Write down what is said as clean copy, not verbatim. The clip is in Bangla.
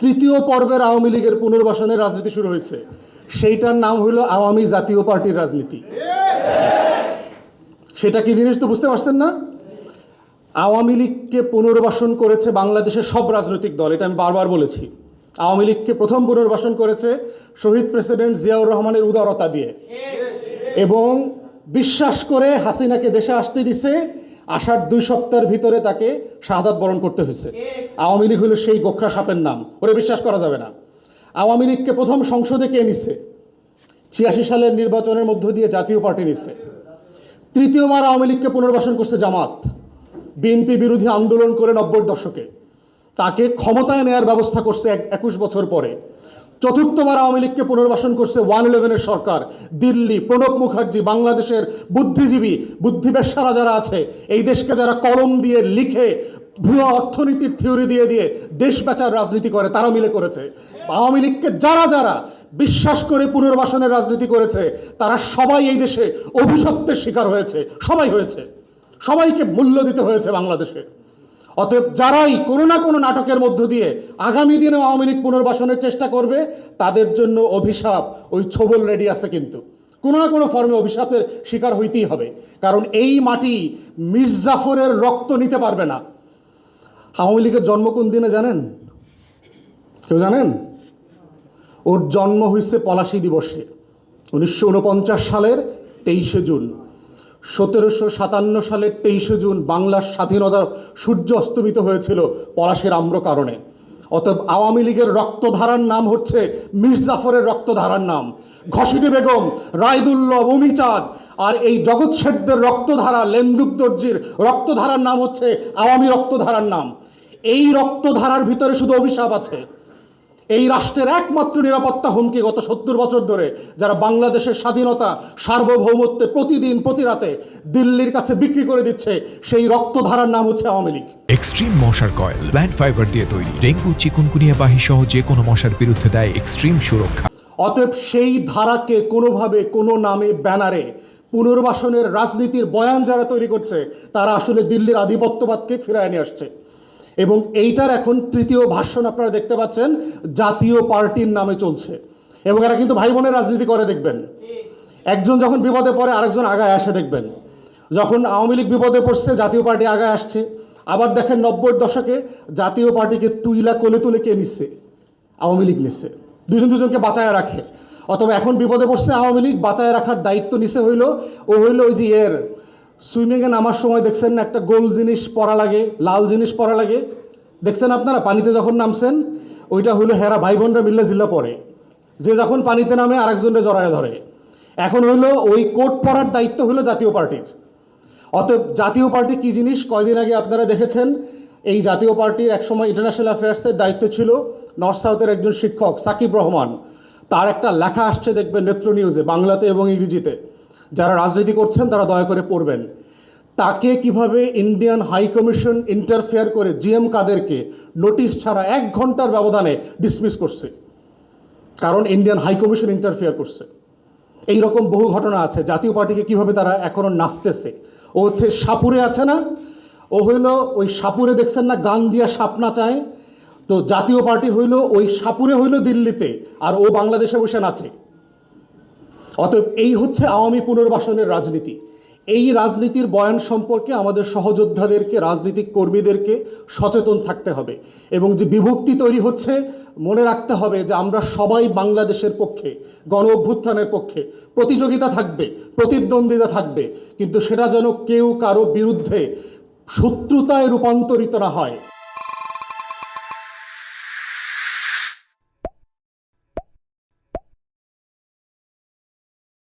তৃতীয় পর্বের আওয়ামী লীগের পুনর্বাসনের রাজনীতি শুরু হয়েছে। সেইটার নাম হলো আওয়ামী জাতীয় পার্টির রাজনীতি। সেটা কি জিনিস তো বুঝতে পারছেন না? আওয়ামী লীগকে পুনর্বাসন করেছে বাংলাদেশের সব রাজনৈতিক দল, এটা আমি বারবার বলেছি। আওয়ামী লীগকে প্রথম পুনর্বাসন করেছে শহীদ প্রেসিডেন্ট জিয়াউর রহমানের উদারতা দিয়ে, এবং বিশ্বাস করে হাসিনাকে দেশে আসতে দিছে। আসার 2 সপ্তাহের ভিতরে তাকে শাহাদাত বরণ করতে হয়েছে। আওয়ামী লীগ হলো সেই গোখরা সাপের নাম, ওরে বিশ্বাস করা যাবে না। আওয়ামী লীগকে প্রথম সংসদে কে নিচ্ছে? 86 সালের নির্বাচনের মধ্য দিয়ে জাতীয় পার্টি নিচ্ছে। তৃতীয়বার আওয়ামী লীগকে পুনর্বাসন করছে জামাত, বিএনপি বিরোধী আন্দোলন করে 90-এর দশকে। তাকে ক্ষমতায় নেয়ার ব্যবস্থা করছে 21 বছর পরে। চতুর্থবার আওয়ামী লীগকে পুনর্বাসন করছে 111-এর সরকার, দিল্লি, প্রণব মুখার্জি, বাংলাদেশের বুদ্ধিজীবী বুদ্ধিবেশ্যারা যারা আছে, এই দেশকে যারা কলম দিয়ে লিখে ভুয়া অর্থনীতির থিওরি দিয়ে দিয়ে দেশ বেচার রাজনীতি করে, তারা মিলে করেছে। আওয়ামী লীগকে যারা যারা বিশ্বাস করে পুনর্বাসনের রাজনীতি করেছে, তারা সবাই এই দেশে অভিশপ্তের শিকার হয়েছে। সবাই হয়েছে, সবাইকে মূল্য দিতে হয়েছে বাংলাদেশে। অতএব যারাই কোনো না কোনো নাটকের মধ্য দিয়ে আগামী দিনে আওয়ামী লীগ পুনর্বাসনের চেষ্টা করবে, তাদের জন্য অভিশাপ ওই ছবল রেডি আছে। কিন্তু কোনো না কোনো ফর্মে অভিশাপের শিকার হইতেই হবে, কারণ এই মাটি মির্জাফরের রক্ত নিতে পারবে না। আওয়ামী লীগের জন্ম কোন দিনে জানেন? কেউ জানেন? ওর জন্ম হয়েছে পলাশী দিবসে, 1949 সালের 23শে জুন। 1757 সালের 23শে জুন বাংলার স্বাধীনতার সূর্য অস্তমিত হয়েছিল পলাশীর আম্র কারণে। অতএব আওয়ামী লীগের রক্তধারার নাম হচ্ছে মির্জাফরের রক্তধারার নাম। ঘসিটি বেগম, রায়দুল্লভ, অমিচাঁদ আর এই জগৎ শেঠদের রক্তধারা, লেন্দুক দর্জির রক্তধারার নাম হচ্ছে আওয়ামী রক্তধারার নাম। এই রক্তধারার ভিতরে শুধু অভিশাপ আছে। এই রাষ্ট্রের একমাত্র নিরাপত্তা হুমকি গত 70 বছর ধরে যারা বাংলাদেশের স্বাধীনতা সার্বভৌমত্বে প্রতিদিন প্রতি রাতে দিল্লির কাছে বিক্রি করে দিচ্ছে, সেই রক্তধারার নাম হচ্ছে আওয়ামী লীগ। এক্সট্রিম মশার কয়েল প্ল্যান্ট ফাইবার দিয়ে তৈরি, ডেঙ্গু, চিকুনগুনিয়া বাহি সহ যে কোনো মশার বিরুদ্ধে দেয় এক্সট্রিম সুরক্ষা। অতএব সেই ধারাকে কোনোভাবে কোনো নামে ব্যানারে পুনর্বাসনের রাজনীতির বয়ান যারা তৈরি করছে, তারা আসলে দিল্লির আধিপত্যবাদকে ফিরায় নিয়ে আসছে। এবং এইটার এখন তৃতীয় ভাষণ আপনারা দেখতে পাচ্ছেন, জাতীয় পার্টির নামে চলছে। এবং এরা কিন্তু ভাই বোনের রাজনীতি করে, দেখবেন একজন যখন বিপদে পড়ে আরেকজন আগায় আসে। দেখবেন যখন আওয়ামী লীগ বিপদে পড়ছে, জাতীয় পার্টি আগায় আসছে। আবার দেখেন 90-এর দশকে জাতীয় পার্টিকে তুইলা কোলে তুলে কে নিচ্ছে? আওয়ামী লীগ নিচ্ছে, দুজনকে বাঁচায় রাখে। অথবা এখন বিপদে পড়ছে আওয়ামী লীগ, বাঁচায় রাখার দায়িত্ব নিছে হইলো ওই যে সুইমিংয়ে নামার সময় দেখছেন না, একটা গোল জিনিস পরা লাগে, লাল জিনিস পরা লাগে, দেখছেন আপনারা? পানিতে যখন নামছেন, ওইটা হইলো হেরা ভাই বোনরা মিল্লা জিল্লা পরে, যে যখন পানিতে নামে আরেকজনের জড়ায় ধরে। এখন হইলো ওই কোট পরার দায়িত্ব হইলো জাতীয় পার্টির। অতএব জাতীয় পার্টি কি জিনিস কয়দিন আগে আপনারা দেখেছেন। এই জাতীয় পার্টির একসময় ইন্টারন্যাশনাল অ্যাফেয়ার্সের দায়িত্ব ছিল নর্থ সাউথের একজন শিক্ষক সাকিব রহমান। তার একটা লেখা আসছে, দেখবেন নেত্র নিউজে, বাংলাতে এবং ইংরেজিতে। যারা রাজনীতি করছেন তারা দয়া করে পড়বেন। তাকে কিভাবে ইন্ডিয়ান হাই কমিশন ইন্টারফেয়ার করে জিএম কাদেরকে নোটিশ ছাড়া 1 ঘন্টার ব্যবধানে ডিসমিস করছে, কারণ ইন্ডিয়ান হাই কমিশন ইন্টারফেয়ার করছে। এই রকম বহু ঘটনা আছে। জাতীয় পার্টিকে কিভাবে তারা এখনও নাচতেছে। ও হচ্ছে সাপুরে আছে না, ও হইল ওই সাপুরে, দেখছেন না গান দিয়া সাপ নাচায়, তো জাতীয় পার্টি হইল ওই সাপুরে হইল দিল্লিতে, আর ও বাংলাদেশে বসে নাচে। অতএব এই হচ্ছে আওয়ামী পুনর্বাসনের রাজনীতি। এই রাজনীতির বয়ান সম্পর্কে আমাদের সহযোদ্ধাদেরকে, রাজনৈতিক কর্মীদেরকে সচেতন থাকতে হবে। এবং যে বিভক্তি তৈরি হচ্ছে, মনে রাখতে হবে যে আমরা সবাই বাংলাদেশের পক্ষে, গণ অভ্যুত্থানের পক্ষে। প্রতিযোগিতা থাকবে, প্রতিদ্বন্দ্বিতা থাকবে, কিন্তু সেটা যেন কেউ কারো বিরুদ্ধে শত্রুতায় রূপান্তরিত না হয়।